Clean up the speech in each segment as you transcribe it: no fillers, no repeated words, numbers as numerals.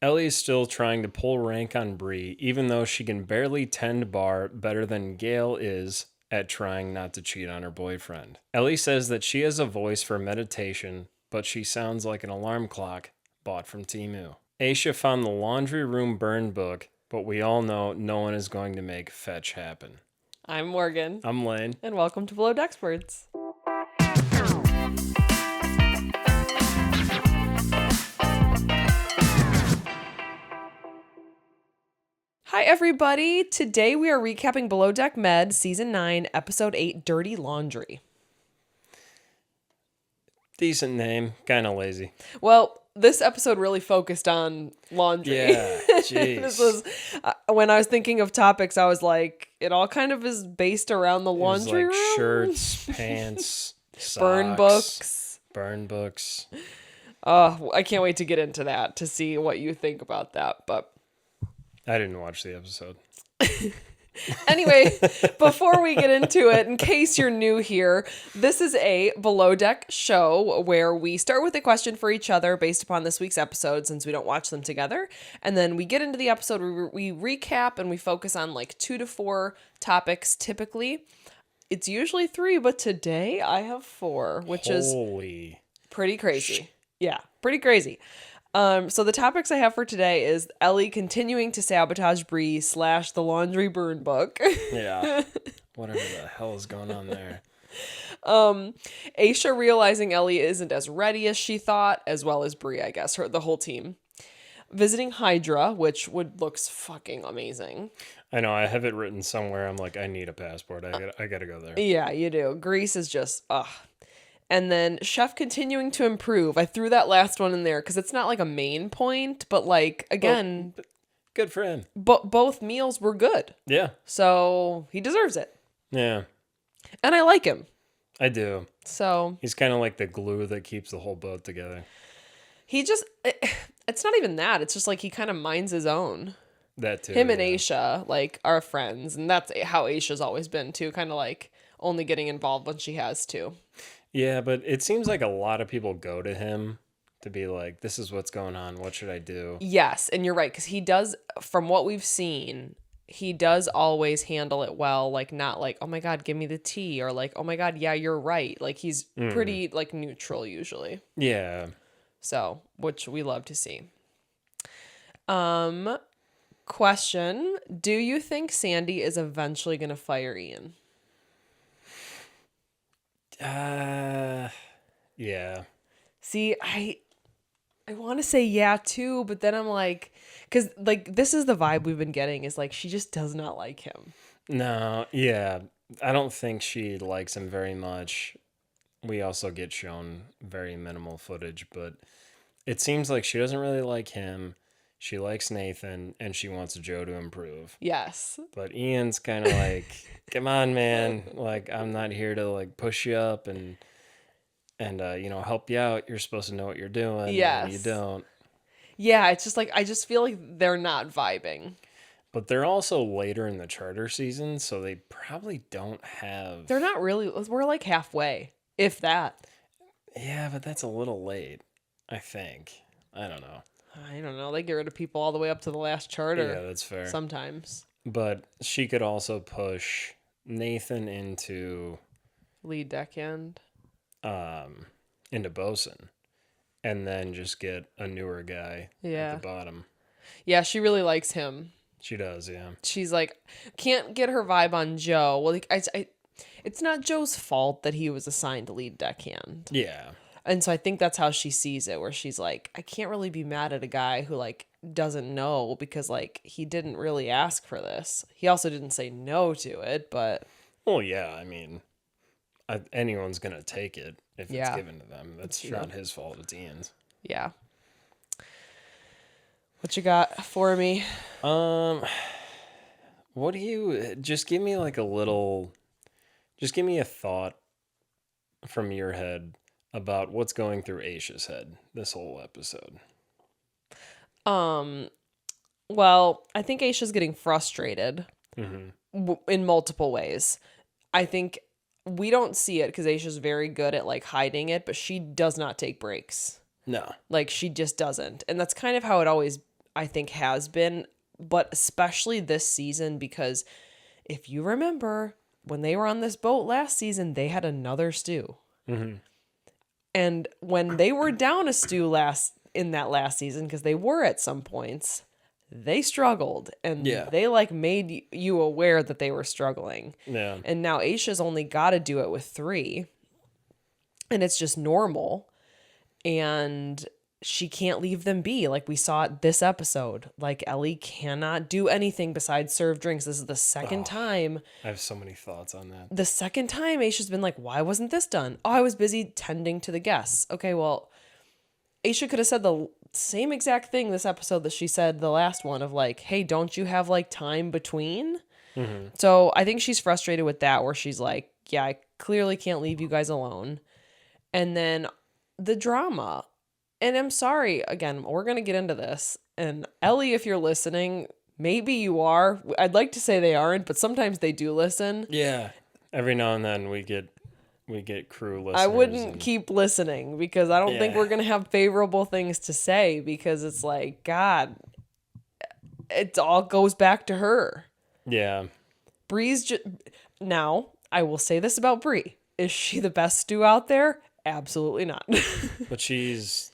Ellie's still trying to pull rank on Bri, even though she can barely tend bar better than Gale is at trying not to cheat on her boyfriend. Ellie says that she has a voice for meditation, but she sounds like an alarm clock bought from Temu. Aesha found the laundry room burn book, but we all know no one is going to make fetch happen. I'm Morgan. I'm Lane. And welcome to Below Deckwords. Hi, everybody. Today we are recapping belowdeckmed Season 9, Episode 8, Dirty Laundry. Decent name. Kind of lazy. Well, this episode really focused on laundry. Yeah, jeez. This was, when I was thinking of topics, I was like, it all kind of is based around the laundry room. Shirts, pants, socks. Burn books. Oh, I can't wait to get into that, to see what you think about that, but... I didn't watch the episode. Anyway, before we get into it, in case you're new here, this is a Below Deck show where we start with a question for each other based upon this week's episode, since we don't watch them together. And then we get into the episode, we recap, and we focus on like 2 to 4 topics typically. It's usually 3, but today I have 4, which is pretty crazy. Yeah, pretty crazy. So the topics I have for today is Ellie continuing to sabotage Bri / the laundry burn book. Yeah. Whatever the hell is going on there. Aesha realizing Ellie isn't as ready as she thought, as well as Bri, I guess, the whole team. Visiting Hydra, which looks fucking amazing. I know, I have it written somewhere. I'm like, I need a passport. I gotta go there. Yeah, you do. Greece is just, ugh. And then Chef continuing to improve. I threw that last one in there because it's not like a main point, but like, again... Well, good for him. Both meals were good. Yeah. So he deserves it. Yeah. And I like him. I do. So... He's kind of like the glue that keeps the whole boat together. He just... It's not even that. It's just like he kind of minds his own. That too. Him and Aesha, like, are friends. And that's how Aesha's always been, too. Kind of like only getting involved when she has to. Yeah, but it seems like a lot of people go to him to be like, this is what's going on. What should I do? Yes, and you're right, because he does, from what we've seen, he does always handle it well. Like, not like, oh my God, give me the tea. Or like, oh my God, yeah, you're right. Like, he's pretty, like, neutral usually. Yeah. So, which we love to see. Question. Do you think Sandy is eventually going to fire Ian? Yeah. See, I want to say yeah too, but then I'm like, because like this is the vibe we've been getting is like she just does not like him. No, yeah. I don't think she likes him very much. We also get shown very minimal footage, but it seems like she doesn't really like him. She likes Nathan, and she wants Joe to improve. Yes. But Ian's kind of like, come on, man. Like, I'm not here to, like, push you up and help you out. You're supposed to know what you're doing. Yes. And you don't. Yeah, it's just like, I just feel like they're not vibing. But they're also later in the charter season, so they probably don't have... They're not really... We're like halfway, if that. Yeah, but that's a little late, I think. I don't know. They get rid of people all the way up to the last charter. Yeah, that's fair. Sometimes. But she could also push Nathan into... Lead deckend. Into bosun. And then just get a newer guy at the bottom. Yeah, she really likes him. She does, yeah. She's like, can't get her vibe on Joe. Well, like, it's not Joe's fault that he was assigned lead deckhand. Yeah. And so I think that's how she sees it, where she's like, I can't really be mad at a guy who, like, doesn't know because, like, he didn't really ask for this. He also didn't say no to it, but... Well, yeah, I mean, anyone's going to take it if it's given to them. That's not his fault, it's Ian's. Yeah. What you got for me? What do you... Just give me, like, a little... Just give me a thought from your head about what's going through Aesha's head this whole episode. Well, I think Aesha's getting frustrated in multiple ways. I think we don't see it because Aesha's very good at like hiding it, but she does not take breaks. No. Like she just doesn't. And that's kind of how it always I think has been, but especially this season, because if you remember when they were on this boat last season, they had another stew. Mm-hmm. And when they were down a stew in that last season, because they were at some points, they struggled, and they like made you aware that they were struggling. Yeah. And now Aisha's only got to do it with 3, and it's just normal. And she can't leave them be. Like we saw it this episode. Like Ellie cannot do anything besides serve drinks. This is the second time. I have so many thoughts on that. The second time Aisha's been like, why wasn't this done? Oh, I was busy tending to the guests. Okay, well, Aisha could have said the same exact thing this episode that she said the last one of like, hey, don't you have like time between? Mm-hmm. So I think she's frustrated with that, where she's like, yeah, I clearly can't leave you guys alone. And then the drama. And I'm sorry, again, we're going to get into this. And Ellie, if you're listening, maybe you are. I'd like to say they aren't, but sometimes they do listen. Yeah. Every now and then we get crew listeners. I wouldn't keep listening, because I don't think we're going to have favorable things to say, because it's like, God, it all goes back to her. Yeah. Bri's now, I will say this about Bri. Is she the best stew out there? Absolutely not. But she's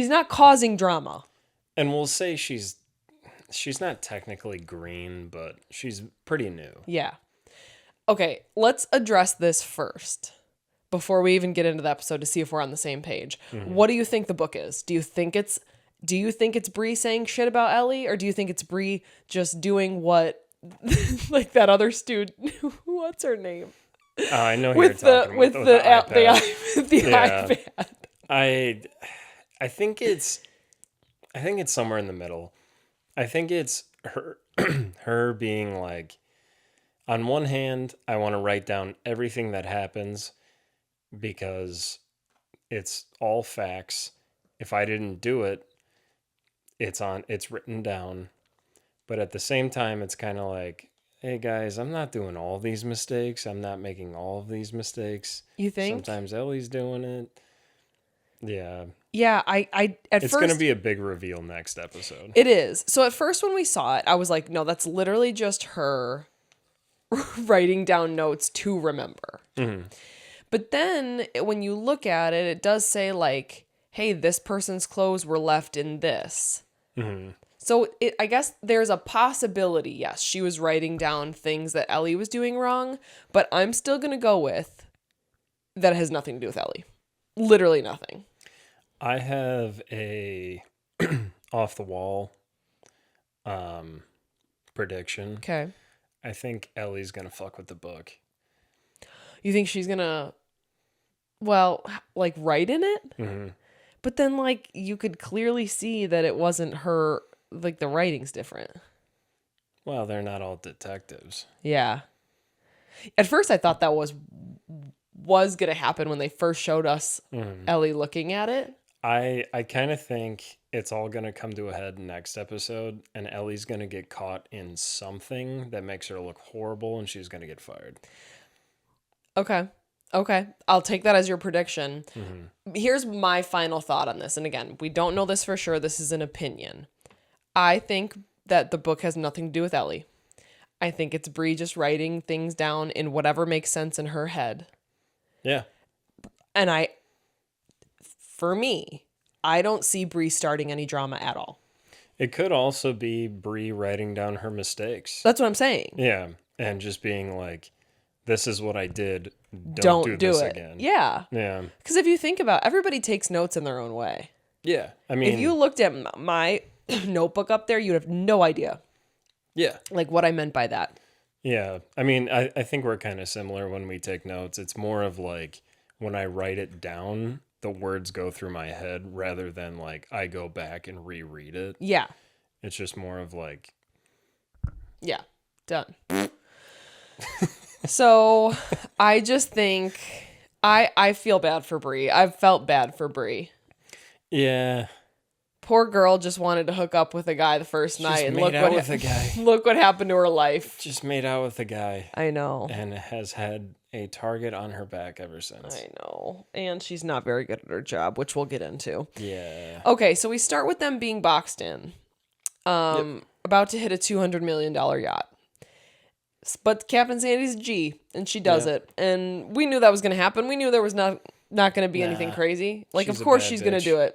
not causing drama. And we'll say she's not technically green, but she's pretty new. Yeah. Okay, let's address this first before we even get into the episode to see if we're on the same page. Mm-hmm. What do you think the book is? Do you think it's Bri saying shit about Ellie, or do you think it's Bri just doing what like that other student, what's her name? I know who you're talking about. With the iPad. I think it's somewhere in the middle. I think it's her being like, on one hand, I want to write down everything that happens because it's all facts. If I didn't do it, it's written down. But at the same time, it's kind of like, hey guys, I'm not doing all these mistakes. I'm not making all of these mistakes. You think? Sometimes Ellie's doing it. Yeah. Yeah, it's going to be a big reveal next episode. It is. So at first when we saw it, I was like, no, that's literally just her writing down notes to remember. Mm-hmm. But then when you look at it, it does say like, hey, this person's clothes were left in this. Mm-hmm. So I guess there's a possibility, yes, she was writing down things that Ellie was doing wrong, but I'm still going to go with that it has nothing to do with Ellie. Literally nothing. I have a off the wall prediction. Okay. I think Ellie's going to fuck with the book. You think she's going to, well, like write in it? Mm-hmm. But then like you could clearly see that it wasn't her, like the writing's different. Well, they're not all detectives. Yeah. At first I thought that was going to happen when they first showed us Ellie looking at it. I kind of think it's all going to come to a head next episode, and Ellie's going to get caught in something that makes her look horrible, and she's going to get fired. Okay. I'll take that as your prediction. Mm-hmm. Here's my final thought on this. And again, we don't know this for sure. This is an opinion. I think that the book has nothing to do with Ellie. I think it's Bri just writing things down in whatever makes sense in her head. Yeah. And for me, I don't see Bri starting any drama at all. It could also be Bri writing down her mistakes. That's what I'm saying. Yeah. And just being like, this is what I did. Don't do this again. Yeah. Yeah. Because if you think about it, everybody takes notes in their own way. Yeah. I mean, if you looked at my notebook up there, you'd have no idea. Yeah. Like what I meant by that. Yeah. I mean, I think we're kind of similar when we take notes. It's more of like when I write it down, the words go through my head rather than like I go back and reread it. Yeah. It's just more of like. Yeah. Done. So I just think I feel bad for Bri. I've felt bad for Bri. Yeah. Poor girl just wanted to hook up with a guy the first night, and look what happened to her life. Just made out with a guy. I know. And has had a target on her back ever since. I know. And she's not very good at her job, which we'll get into. Yeah. Okay, so we start with them being boxed in. about to hit a $200 million yacht. But Captain Sandy's a G, and she does it. And we knew that was going to happen. We knew there was not going to be anything crazy. Like, of course she's going to do it.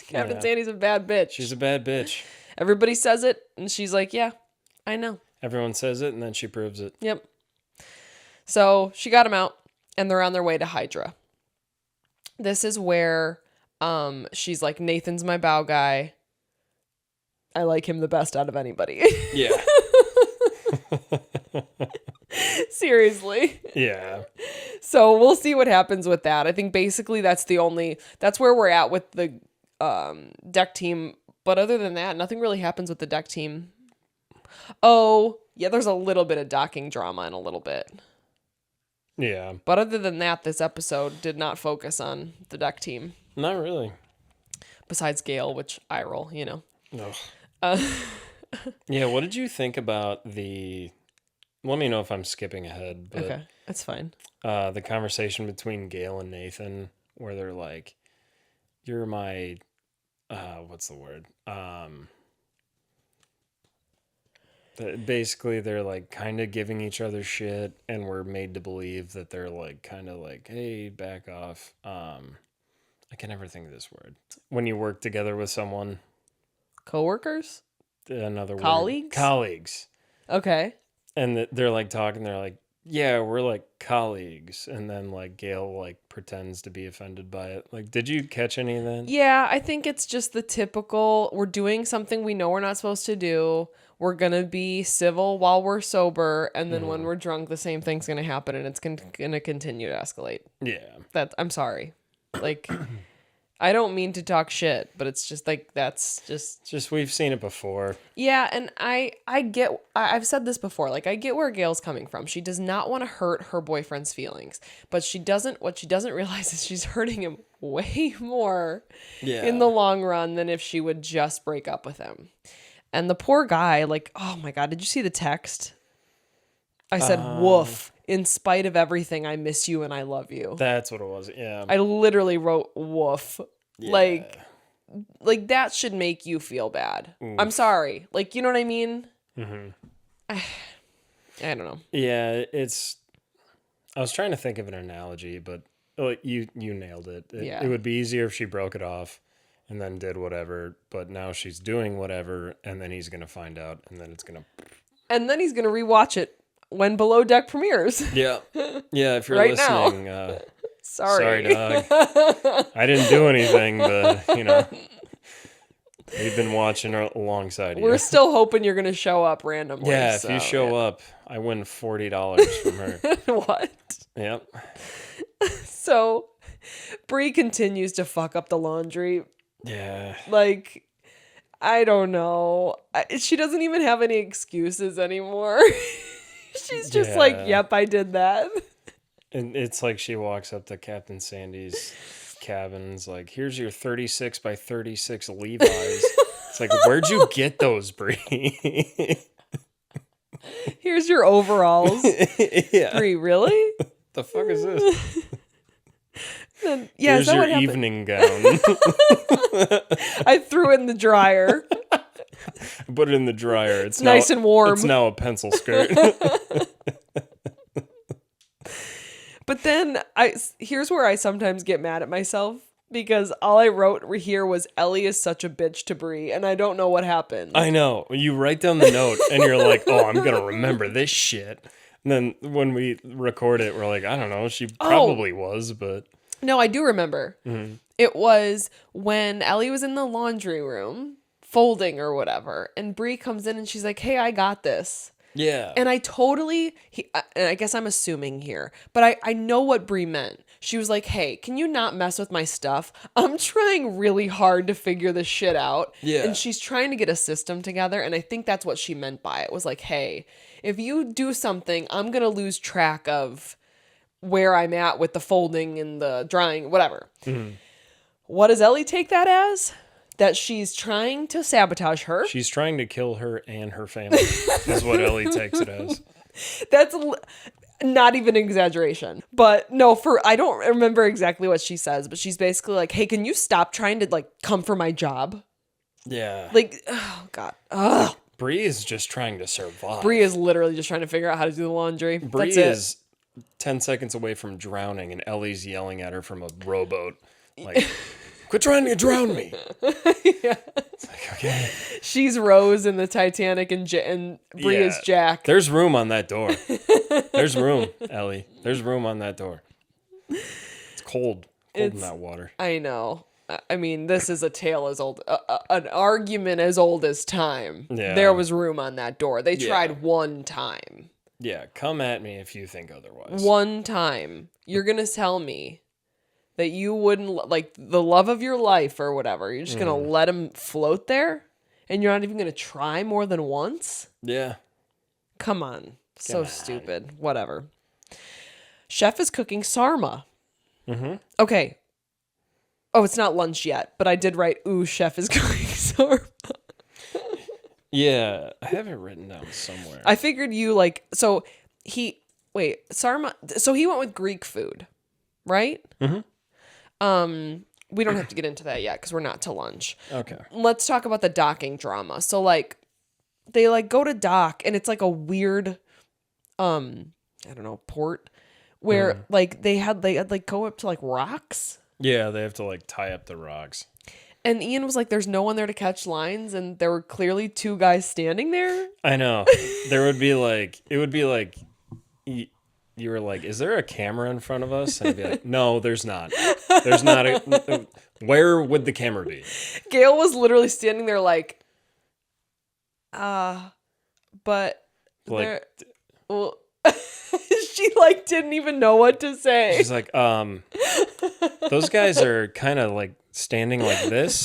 Captain Sandy's a bad bitch. She's a bad bitch. Everybody says it, and she's like, yeah, I know. Everyone says it, and then she proves it. Yep. So she got him out, and they're on their way to Hydra. This is where she's like, Nathan's my bow guy. I like him the best out of anybody. Yeah. Seriously. Yeah. So we'll see what happens with that. I think basically that's where we're at with the deck team. But other than that, nothing really happens with the deck team. Oh, yeah, there's a little bit of docking drama in a little bit. Yeah. But other than that, this episode did not focus on the deck team. Not really. Besides Gale, which I roll, you know. Yeah, what did you think about let me know if I'm skipping ahead, but okay, that's fine. The conversation between Gale and Nathan, where they're like, you're my, what's the word? Basically, they're like kind of giving each other shit, and we're made to believe that they're like kind of like, hey, back off. I can never think of this word. When you work together with someone. Coworkers? Another Colleagues? word. Colleagues. Okay. And they're like talking, they're like, yeah, we're like colleagues. And then like Gale like pretends to be offended by it. Like, did you catch any of that? Yeah, I think it's just the typical, we're doing something we know we're not supposed to do. We're going to be civil while we're sober. And then when we're drunk, the same thing's going to happen and it's going to continue to escalate. Yeah. I'm sorry. Like, I don't mean to talk shit, but it's just like, that's just we've seen it before. Yeah, and I've said this before, like I get where Gail's coming from. She does not want to hurt her boyfriend's feelings, but what she doesn't realize is she's hurting him way more in the long run than if she would just break up with him. And the poor guy, like, oh my God, did you see the text? I said, woof. In spite of everything, I miss you and I love you. That's what it was. Yeah. I literally wrote woof. Yeah. Like that should make you feel bad. Oof. I'm sorry. Like, you know what I mean? Mm-hmm. I don't know. Yeah, I was trying to think of an analogy, but you nailed it. It would be easier if she broke it off and then did whatever, but now she's doing whatever, and then he's going to find out, and then it's going to... And then he's going to rewatch it when Below Deck premieres. Yeah. Yeah, if you're right listening... Now. Sorry, dog. I didn't do anything, but, you know, we've been watching alongside you. We're still hoping you're going to show up randomly. Yeah, if you show up, I win $40 from her. What? Yep. So, Bri continues to fuck up the laundry. Yeah. Like, I don't know. She doesn't even have any excuses anymore. She's just like, yep, I did that. And it's like she walks up to Captain Sandy's cabin and is like, here's your 36 by 36 Levi's. It's like, where'd you get those, Bri? Here's your overalls. Yeah. Bri, really? The fuck is this? Then, yeah, here's your evening gown. I threw it in the dryer. Put it in the dryer. It's nice and warm. It's now a pencil skirt. But then here's where I sometimes get mad at myself because all I wrote here was Ellie is such a bitch to Bri, and I don't know what happened. I know. You write down the note and you're like, oh, I'm going to remember this shit. And then when we record it, we're like, I don't know. She probably was, but... No, I do remember. Mm-hmm. It was when Ellie was in the laundry room folding or whatever, and Bri comes in and she's like, hey, I got this. Yeah. And I totally, and I guess I'm assuming here, but I know what Bri meant. She was like, hey, can you not mess with my stuff? I'm trying really hard to figure this shit out. Yeah. And she's trying to get a system together. And I think that's what she meant by it was like, hey, if you do something, I'm going to lose track of where I'm at with the folding and the drying, whatever. Mm-hmm. What does Ellie take that as? That she's trying to sabotage her. She's trying to kill her and her family. Is what Ellie takes it as. That's not even an exaggeration. But no, I don't remember exactly what she says, but she's basically like, hey, can you stop trying to like come for my job? Yeah. Like, oh God. Ugh. Bri is just trying to survive. Bri is literally just trying to figure out how to do the laundry. Bri That's it. is 10 seconds away from drowning, and Ellie's yelling at her from a rowboat. Like, quit trying to drown me. Yeah. It's like, okay. She's Rose in the Titanic, and Bri is Jack. There's room on that door. There's room, Ellie. There's room on that door. It's cold. In that water. I know. I mean, this is a tale as old, an argument as old as time. Yeah. There was room on that door. They tried one time. Yeah, come at me if you think otherwise. One time. You're going to tell me that you wouldn't, like, the love of your life or whatever, you're just going to let him float there? And you're not even going to try more than once? Yeah. Come on. So stupid. Whatever. Chef is cooking sarma. Mm-hmm. Okay. Oh, it's not lunch yet, but I did write, ooh, chef is cooking sarma. Yeah, I have it written down somewhere. I figured you sarma. So he went with Greek food, right? Mm-hmm. We don't have to get into that yet because we're not to lunch. Okay. Let's talk about the docking drama. So like, they like go to dock and it's like a weird, I don't know, port where like they had like go up to like rocks. Yeah, they have to like tie up the rocks. And Ian was like, there's no one there to catch lines. And there were clearly two guys standing there. I know. It would be like, you were like, is there a camera in front of us? And I'd be like, no, there's not. There's not. Where would the camera be? Gail was literally standing there like, but like, well, she like didn't even know what to say. She's like, those guys are kind of like standing like this.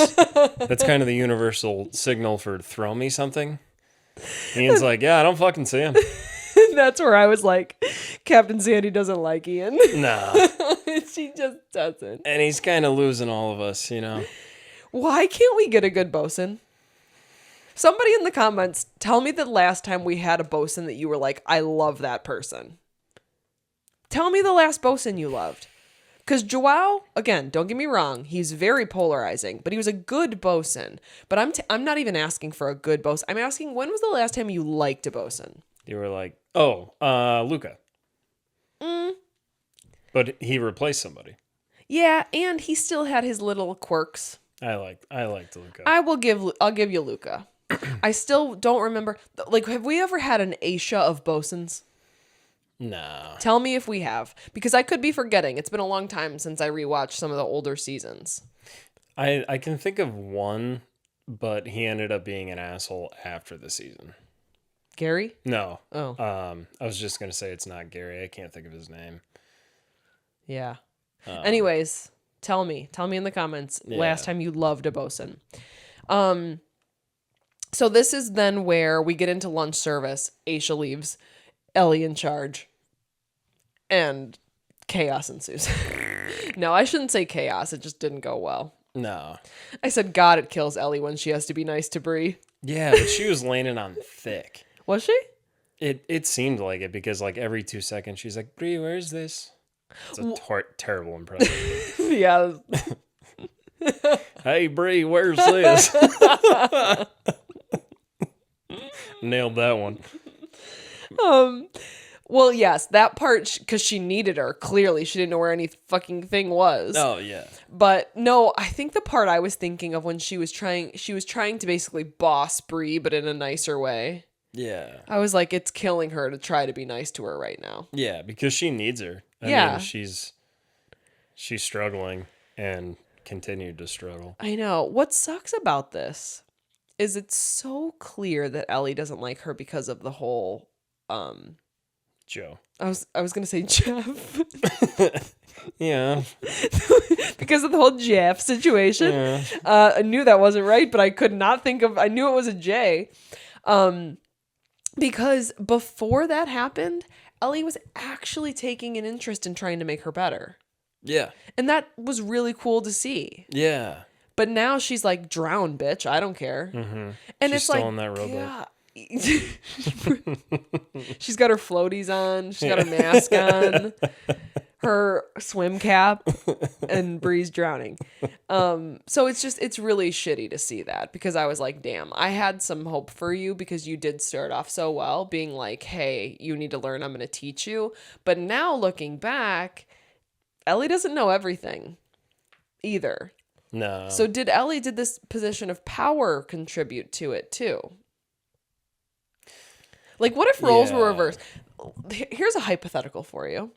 That's kind of the universal signal for throw me something. Ian's like, yeah, I don't fucking see him. That's where I was like, Captain Sandy doesn't like Ian. Nah. She just doesn't. And he's kind of losing all of us, you know. Why can't we get a good bosun? Somebody in the comments, tell me the last time we had a bosun that you were like, I love that person. Tell me the last bosun you loved. Because Joao, again, don't get me wrong, he's very polarizing, but he was a good bosun. But I'm not even asking for a good bosun. I'm asking, when was the last time you liked a bosun? You were like, Luca. But he replaced somebody. Yeah, and he still had his little quirks. I liked Luca. I'll give you Luca. I still don't remember. Like, have we ever had an Aesha of bosuns? No. Tell me if we have, because I could be forgetting. It's been a long time since I rewatched some of the older seasons. I can think of one, but he ended up being an asshole after the season. Gary? No. Oh. I was just gonna say it's not Gary. I can't think of his name. Yeah. Anyways, tell me in the comments last time you loved a bosun. So this is then where we get into lunch service. Aesha leaves, Ellie in charge, and chaos ensues. No, I shouldn't say chaos. It just didn't go well. No. I said, God, it kills Ellie when she has to be nice to Bri. Yeah, but she was laying on thick. Was she? It seemed like it because like every 2 seconds she's like, Bri, where's this? It's a terrible impression. Yeah. Hey, Bri, where's this? Nailed that one. Well, yes, that part, because she needed her. Clearly, she didn't know where any fucking thing was. Oh, yeah. But no, I think the part I was thinking of when she was trying to basically boss Bri, but in a nicer way. Yeah. I was like, it's killing her to try to be nice to her right now. Yeah, because she needs her. I mean, she's struggling and continued to struggle. I know. What sucks about this is it's so clear that Ellie doesn't like her because of the whole Joe. I was going to say Jeff. Yeah. Because of the whole Jeff situation. Yeah. I knew that wasn't right, but I could not think of, I knew it was a J. Because before that happened, Ellie was actually taking an interest in trying to make her better. Yeah. And that was really cool to see. Yeah. But now she's like, drown, bitch. I don't care. Mm-hmm. And she's it's still like, on that rowboat. yeah. She's got her floaties on. She's got her mask on. her swim cap and Bri's drowning. So it's really shitty to see that, because I was like, damn, I had some hope for you because you did start off so well being like, hey, you need to learn, I'm going to teach you. But now looking back, Ellie doesn't know everything either. No. So did this position of power contribute to it too? Like, what if roles were reversed? Here's a hypothetical for you.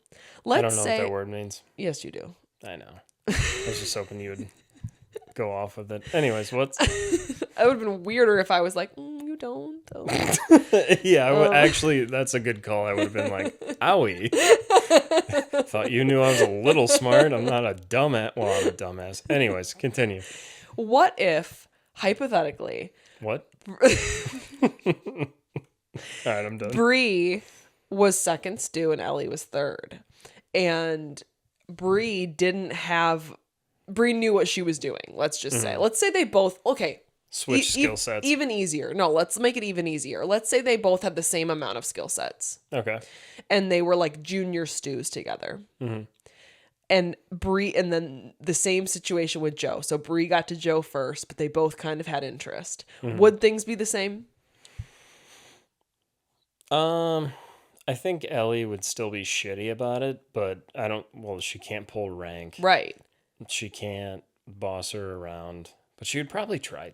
I don't know what that word means. Yes, you do. I know. I was just hoping you would go off with it. Anyways, what's... It would have been weirder if I was like, you don't, though. Yeah, actually, that's a good call. I would have been like, owie. Thought you knew I was a little smart. I'm not a dumbass. Well, I'm a dumbass. Anyways, continue. What if, hypothetically... What? All right, I'm done. Bri was second stew and Ellie was third. And Bri knew what she was doing, let's just say. Let's say they both... Okay. Switch skill sets. Even easier. No, let's make it even easier. Let's say they both had the same amount of skill sets. Okay. And they were like junior stews together. Mm-hmm. And then the same situation with Joe. So Bri got to Joe first, but they both kind of had interest. Mm-hmm. Would things be the same? I think Ellie would still be shitty about it, but she can't pull rank. Right. She can't boss her around, but she would probably try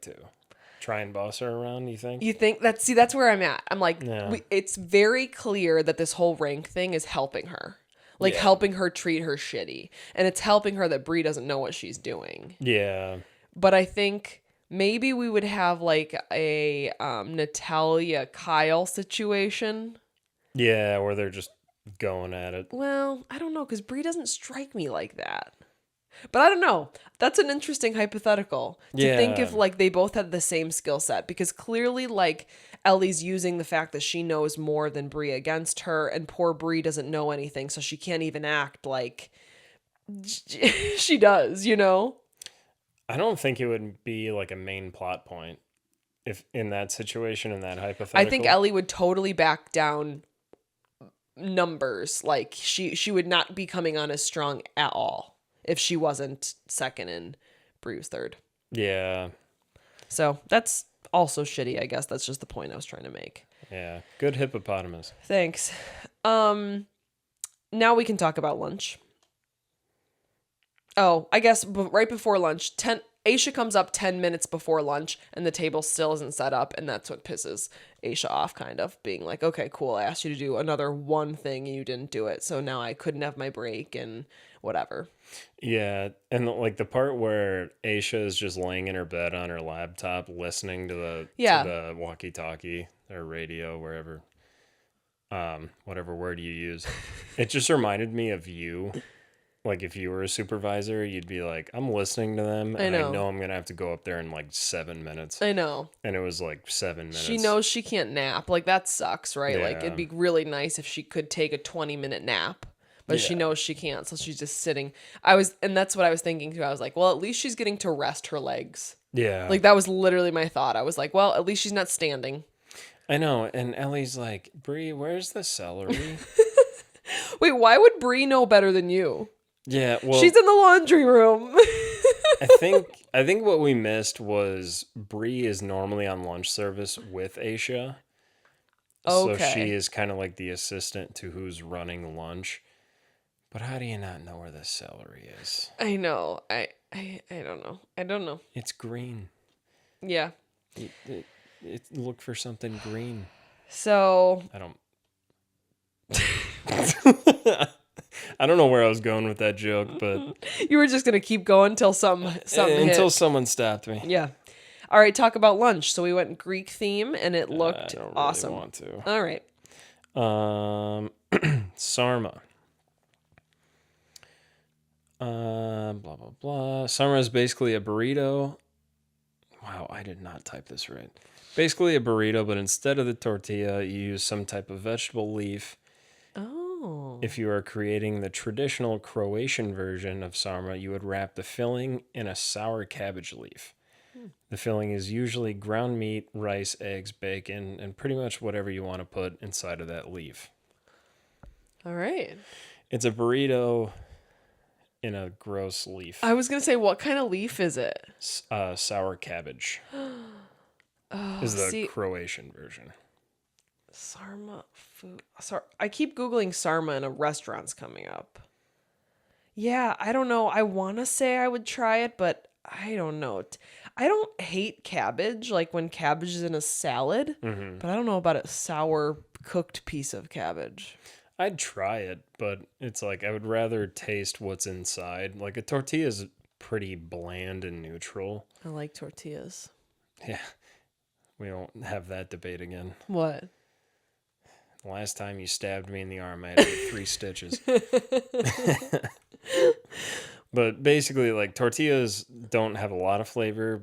and boss her around, you think? You think that's where I'm at. I'm like, yeah. It's very clear that this whole rank thing is helping her. Like, helping her treat her shitty. And it's helping her that Bri doesn't know what she's doing. Yeah. But I think maybe we would have like a Natalia Kyle situation. Yeah, where they're just going at it. Well, I don't know, because Bri doesn't strike me like that. But I don't know. That's an interesting hypothetical to think if like they both had the same skill set, because clearly like Ellie's using the fact that she knows more than Bri against her, and poor Bri doesn't know anything, so she can't even act like she does, you know? I don't think it would be like a main plot point if in that situation, in that hypothetical. I think Ellie would totally back down numbers. Like she would not be coming on as strong at all if she wasn't second and Bri was third. Yeah. So that's also shitty, I guess. That's just the point I was trying to make. Yeah. Good hippopotamus. Thanks. Now we can talk about lunch. Oh, I guess right before lunch, Aesha comes up 10 minutes before lunch and the table still isn't set up, and that's what pisses Aesha off, kind of being like, okay, cool, I asked you to do another one thing and you didn't do it, so now I couldn't have my break and whatever. Yeah, and like the part where Aesha is just laying in her bed on her laptop listening to the walkie-talkie or radio, wherever, whatever word you use. It just reminded me of you. Like, if you were a supervisor, you'd be like, I'm listening to them, and I know I'm going to have to go up there in, like, 7 minutes. I know. And it was, like, 7 minutes. She knows she can't nap. Like, that sucks, right? Yeah. Like, it'd be really nice if she could take a 20-minute nap, but she knows she can't, so she's just sitting. And that's what I was thinking, too. I was like, well, at least she's getting to rest her legs. Yeah. Like, that was literally my thought. I was like, well, at least she's not standing. I know, and Ellie's like, Bri, where's the celery? Wait, why would Bri know better than you? Yeah, well, she's in the laundry room. I think what we missed was Bri is normally on lunch service with Aesha. Okay. So she is kind of like the assistant to who's running lunch. But how do you not know where the celery is? I know. I don't know. I don't know. It's green. Yeah. Look for something green. So I don't I don't know where I was going with that joke, but you were just gonna keep going until something until hit. Someone stopped me. Yeah. All right, talk about lunch. So we went Greek theme, and it looked awesome. I don't really want to. All right. Sarma. Blah blah blah. Sarma is basically a burrito. Wow, I did not type this right. Basically a burrito, but instead of the tortilla, you use some type of vegetable leaf. Oh. If you are creating the traditional Croatian version of sarma, you would wrap the filling in a sour cabbage leaf. The filling is usually ground meat, rice, eggs, bacon, and pretty much whatever you want to put inside of that leaf. All right. It's a burrito in a gross leaf. I was going to say, what kind of leaf is it? Sour cabbage is the Croatian version. Sarma food. Sorry, I keep Googling sarma and a restaurant's coming up. Yeah, I don't know. I want to say I would try it, but I don't know. I don't hate cabbage, like when cabbage is in a salad, but I don't know about a sour cooked piece of cabbage. I'd try it, but it's like I would rather taste what's inside. Like a tortilla is pretty bland and neutral. I like tortillas. Yeah, we don't have that debate again. What? Last time you stabbed me in the arm, I had to get 3 stitches. But basically, like, tortillas don't have a lot of flavor,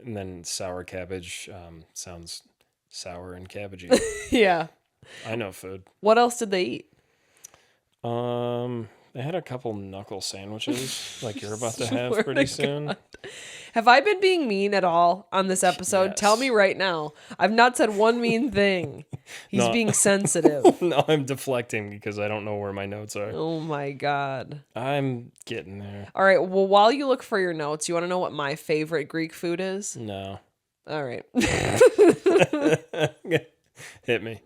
and then sour cabbage sounds sour and cabbagey. Yeah. I know food. What else did they eat? They had a couple knuckle sandwiches, like you're about to have pretty soon. God. Have I been being mean at all on this episode? Yes. Tell me right now. I've not said one mean thing. He's being sensitive. No, I'm deflecting because I don't know where my notes are. Oh my God. I'm getting there. All right. Well, while you look for your notes, you want to know what my favorite Greek food is? No. All right. Hit me.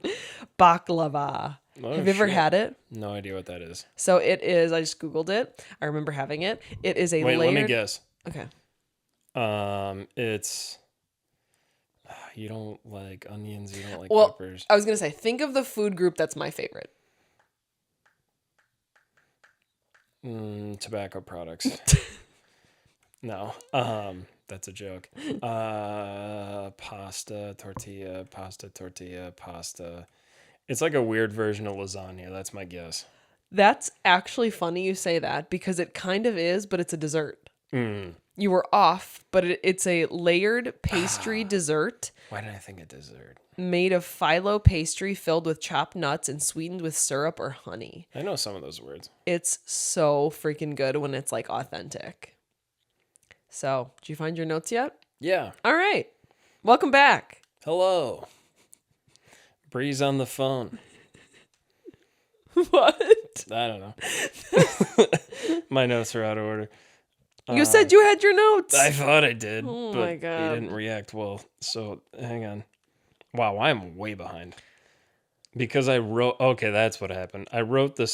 Baklava. Oh, Have you ever had it? No idea what that is. So it is, I just Googled it. I remember having it. It is a Wait, layered... let me guess. Okay. It's... You don't like onions, you don't like Well, peppers. I was going to say, think of the food group that's my favorite. Tobacco products. No. That's a joke. Pasta, tortilla, pasta. It's like a weird version of lasagna. That's my guess. That's actually funny you say that because it kind of is, but it's a dessert. You were off, but it's a layered pastry dessert. Why did I think of dessert? Made of phyllo pastry filled with chopped nuts and sweetened with syrup or honey. I know some of those words. It's so freaking good when it's like authentic. So, did you find your notes yet? Yeah. All right. Welcome back. Hello. Bree's on the phone. What? I don't know. My notes are out of order. You said you had your notes. I thought I did, Oh but my God. you didn't react well. So hang on. Wow, I'm way behind. Because I wrote... Okay, that's what happened. I wrote the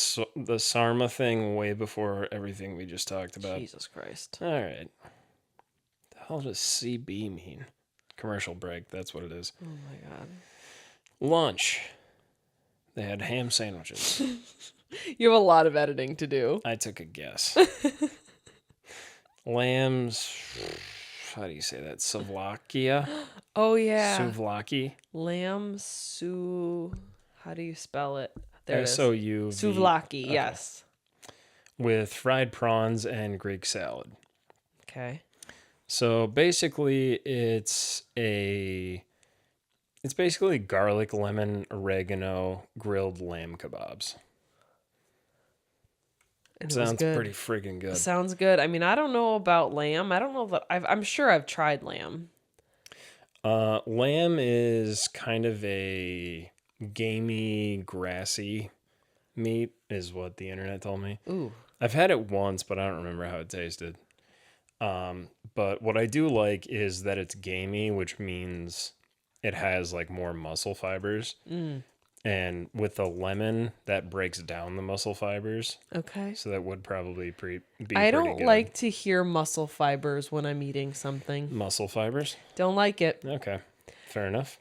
Sarma thing way before everything we just talked about. Jesus Christ. All right. The hell does CB mean? Commercial break, that's what it is. Oh my God. Lunch. They had ham sandwiches. You have a lot of editing to do. I took a guess. Lambs... How do you say that? Souvlakia? Oh, yeah. Souvlaki? Lamb How do you spell it? There it is. S-O-U-V... Souvlaki, Okay. yes. With fried prawns and Greek salad. Okay. So basically, it's basically garlic, lemon, oregano, grilled lamb kebabs. Sounds pretty friggin' good. Sounds good. I mean, I don't know about lamb. I don't know that I'm sure I've tried lamb. Lamb is kind of a gamey, grassy meat, is what the internet told me. Ooh. I've had it once, but I don't remember how it tasted. But what I do like is that it's gamey, which means it has like more muscle fibers. And with the lemon, that breaks down the muscle fibers. Okay. So that would probably be pretty I don't good. like to hear muscle fibers when I'm eating something. Muscle fibers? Don't like it. Okay. Fair enough.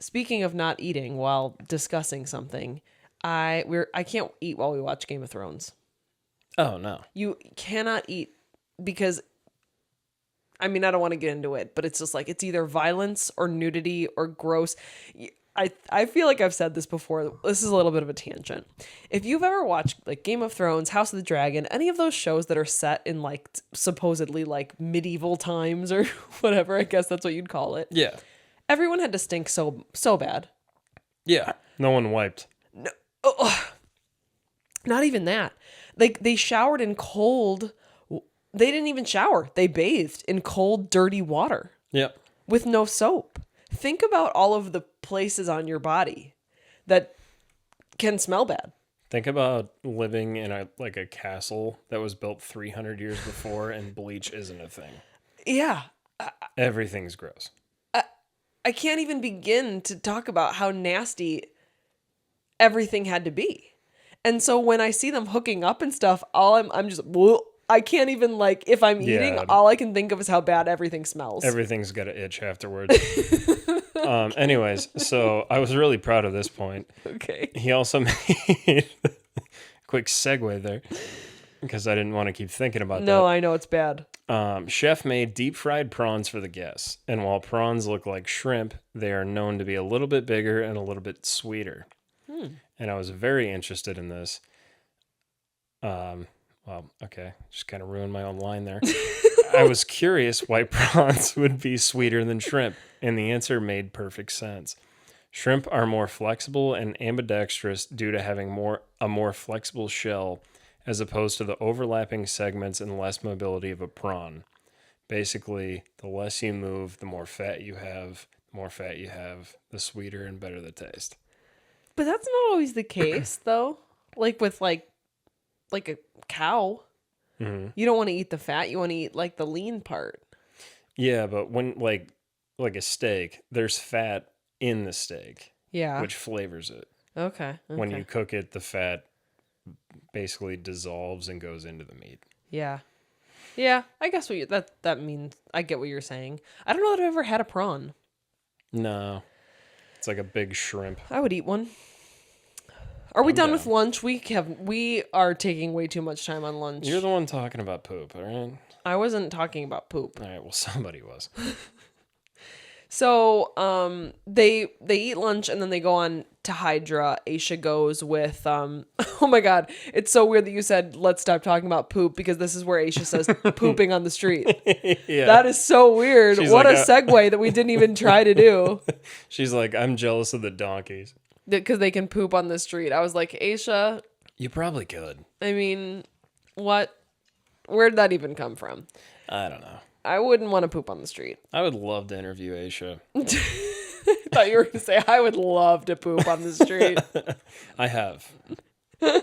Speaking of not eating while discussing something, I can't eat while we watch Game of Thrones. Oh, no. You cannot eat because, I mean, I don't want to get into it, but it's just like, it's either violence or nudity or gross. I feel like I've said this before. This is a little bit of a tangent. If you've ever watched like Game of Thrones, House of the Dragon, any of those shows that are set in like supposedly like medieval times or whatever, I guess that's what you'd call it. Yeah. Everyone had to stink so bad. Yeah. No one wiped. No, not even that. Like they showered in cold. They didn't even shower. They bathed in cold, dirty water. Yep. With no soap. Think about all of the places on your body that can smell bad. Think about living in a castle that was built 300 years before and bleach isn't a thing. Yeah. Everything's gross. I can't even begin to talk about how nasty everything had to be. And so when I see them hooking up and stuff, I'm just, I can't even, like, if I'm eating, all I can think of is how bad everything smells. Everything's got to itch afterwards. Anyways, so I was really proud of this point. Okay. He also made quick segue there because I didn't want to keep thinking about that. No, I know it's bad. Chef made deep fried prawns for the guests, and while prawns look like shrimp, they are known to be a little bit bigger and a little bit sweeter. And I was very interested in this. Well, okay, just kind of ruined my own line there. I was curious why prawns would be sweeter than shrimp, and the answer made perfect sense. Shrimp are more flexible and ambidextrous due to having a more flexible shell, as opposed to the overlapping segments and less mobility of a prawn. Basically, the less you move, the more fat you have. The more fat you have, the sweeter and better the taste. But that's not always the case, though. Like with like a cow, you don't want to eat the fat. You want to eat like the lean part. Yeah, but when like a steak, there's fat in the steak. Yeah, which flavors it. Okay. When you cook it, the fat basically dissolves and goes into the meat. Yeah. Yeah, I guess that means. I get what you're saying. I don't know that I've ever had a prawn. No. It's like a big shrimp. I would eat one. Are we done with lunch? We are taking way too much time on lunch. You're the one talking about poop, all right? I wasn't talking about poop. All right, well, somebody was. So, they eat lunch and then they go on to Hydra. Aesha goes with, oh my God, it's so weird that you said, let's stop talking about poop, because this is where Aesha says pooping on the street. Yeah. That is so weird. What a segue that we didn't even try to do. She's like, I'm jealous of the donkeys. Because they can poop on the street. I was like, Aesha. You probably could. I mean, what? Where did that even come from? I don't know. I wouldn't want to poop on the street. I would love to interview Aesha. I thought you were going to say, I would love to poop on the street. I have. I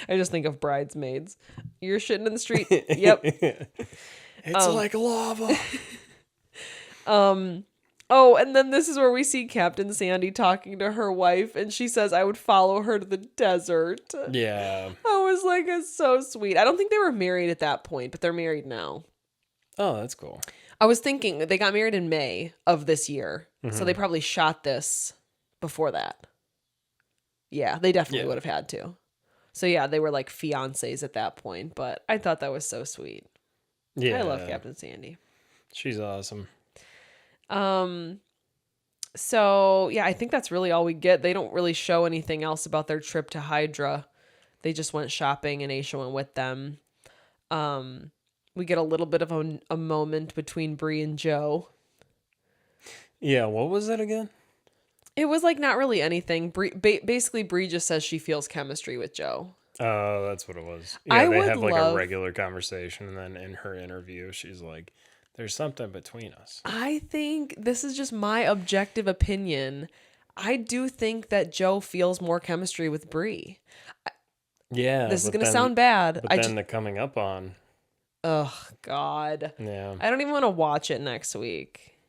just think of Bridesmaids. You're shitting in the street. Yep. It's like lava. Oh, and then this is where we see Captain Sandy talking to her wife, and she says, I would follow her to the desert. Yeah. I was like, it's so sweet. I don't think they were married at that point, but they're married now. Oh, that's cool. I was thinking they got married in May of this year, so they probably shot this before that. Yeah, they definitely would have had to. So yeah, they were like fiancés at that point, but I thought that was so sweet. Yeah. I love Captain Sandy. She's awesome. So yeah, I think that's really all we get. They don't really show anything else about their trip to Hydra. They just went shopping and Aesha went with them. We get a little bit of a moment between Bri and Joe. Yeah, what was that again? It was like not really anything. Basically, Bri just says she feels chemistry with Joe. Oh, that's what it was. Yeah, they have like a regular conversation, and then in her interview, she's like, there's something between us. I think this is just my objective opinion. I do think that Joe feels more chemistry with Bri. Yeah. This is going to sound bad. But then the coming up on. Oh, God. Yeah. I don't even want to watch it next week.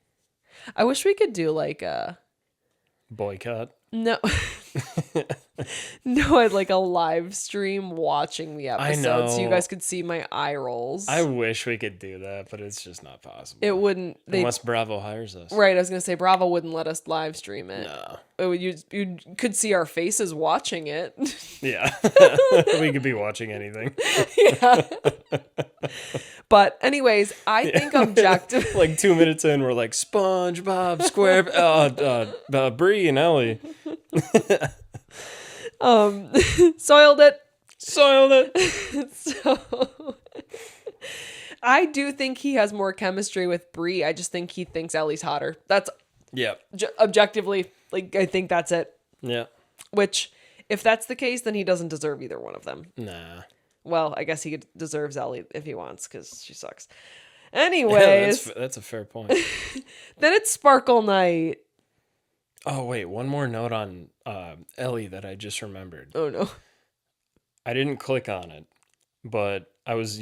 I wish we could do like a... boycott? No. No, I'd like a live stream watching the episode so you guys could see my eye rolls. I wish we could do that, but it's just not possible. It wouldn't. Unless Bravo hires us. Right, I was going to say Bravo wouldn't let us live stream it. No. You could see our faces watching it. Yeah. We could be watching anything. Yeah. But anyways, I think objective... Like 2 minutes in, we're like, SpongeBob SquarePants, Bri and Ellie. Soiled it. So I do think he has more chemistry with Bri. I just think he thinks Ellie's hotter. That's objectively, like, I think that's it. Yeah. Which, if that's the case, then he doesn't deserve either one of them. Nah. Well, I guess he deserves Ellie if he wants, because she sucks. Anyways. Yeah, that's a fair point. Then it's Sparkle Night. Oh, wait, one more note on Ellie that I just remembered. Oh, no. I didn't click on it, but I was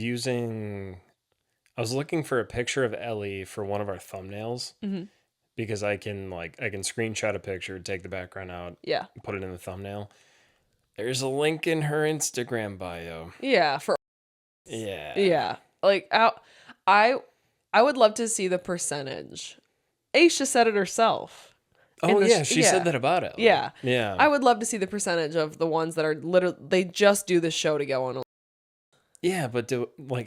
looking for a picture of Ellie for one of our thumbnails because I can screenshot a picture, take the background out, Yeah. put it in the thumbnail. There's a link in her Instagram bio. Yeah. Yeah. Yeah. Like, I would love to see the percentage. Aesha said it herself. Oh, yeah. She said that about Ellie. Yeah. Yeah. I would love to see the percentage of the ones that are literally, they just do the show to go on. Yeah, but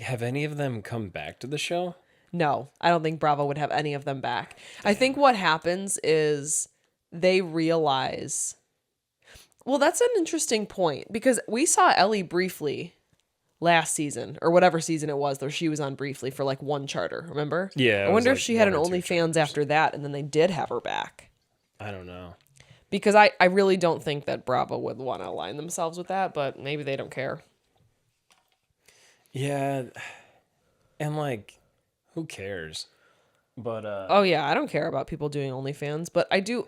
have any of them come back to the show? No, I don't think Bravo would have any of them back. I think what happens is they realize. Well, that's an interesting point because we saw Ellie briefly last season or whatever season it was, though she was on briefly for like one charter. Remember? Yeah. I wonder if she had an OnlyFans after that, and then they did have her back. I don't know. Because I really don't think that Bravo would want to align themselves with that, but maybe they don't care. Yeah, and who cares? But oh yeah, I don't care about people doing OnlyFans, but I do.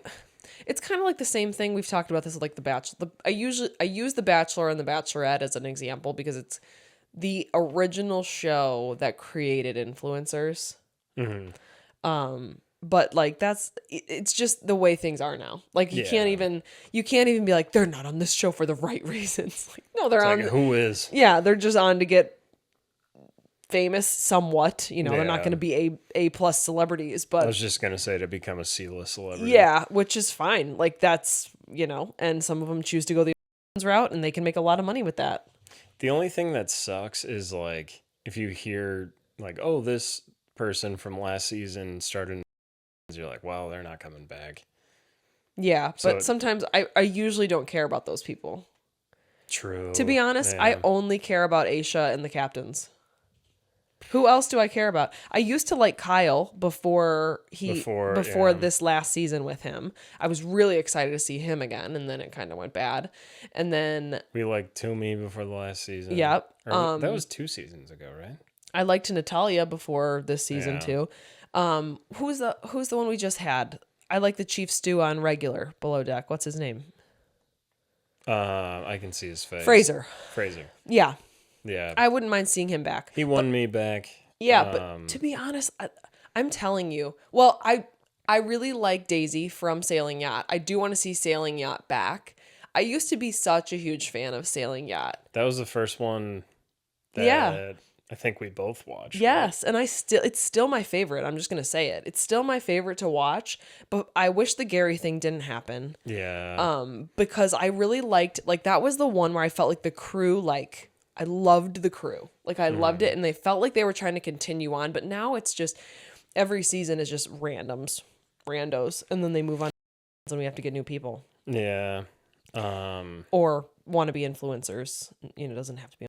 It's kind of like the same thing we've talked about this with like The Bachelor. I use The Bachelor and The Bachelorette as an example because it's the original show that created influencers. But like it's just the way things are now. Like you can't even be like they're not on this show for the right reasons. Like no, they're on. Who is? Yeah, they're just on to get famous somewhat. They're not going to be A+ celebrities, but I was just going to say to become a C-list celebrity. Yeah, which is fine. Like that's, and some of them choose to go the route and they can make a lot of money with that. The only thing that sucks is like if you hear like, oh, this person from last season started, you're like, wow, they're not coming back. Yeah, but sometimes I usually don't care about those people. True. To be honest, I only care about Aesha and the captains. Who else do I care about? I used to like Kyle before this last season with him. I was really excited to see him again, and then it kind of went bad. And then we liked Toomey before the last season. Yep. That was 2 seasons ago, right? I liked Natalia before this season too. Who's the one we just had? I like the Chief Stew on regular Below Deck. What's his name? I can see his face. Fraser. Yeah. Yeah. I wouldn't mind seeing him back. He won me back. Yeah, but to be honest, I'm telling you. Well, I really like Daisy from Sailing Yacht. I do want to see Sailing Yacht back. I used to be such a huge fan of Sailing Yacht. That was the first one that I think we both watched. Yes, right? And it's still my favorite. I'm just going to say it. It's still my favorite to watch, but I wish the Gary thing didn't happen. Yeah. Because I really liked, like, that was the one where I felt like the crew, like, I loved the crew. Like, I loved it, and they felt like they were trying to continue on, but now it's just, every season is just randos, and then they move on, and we have to get new people. Yeah. Or wannabe influencers. It doesn't have to be,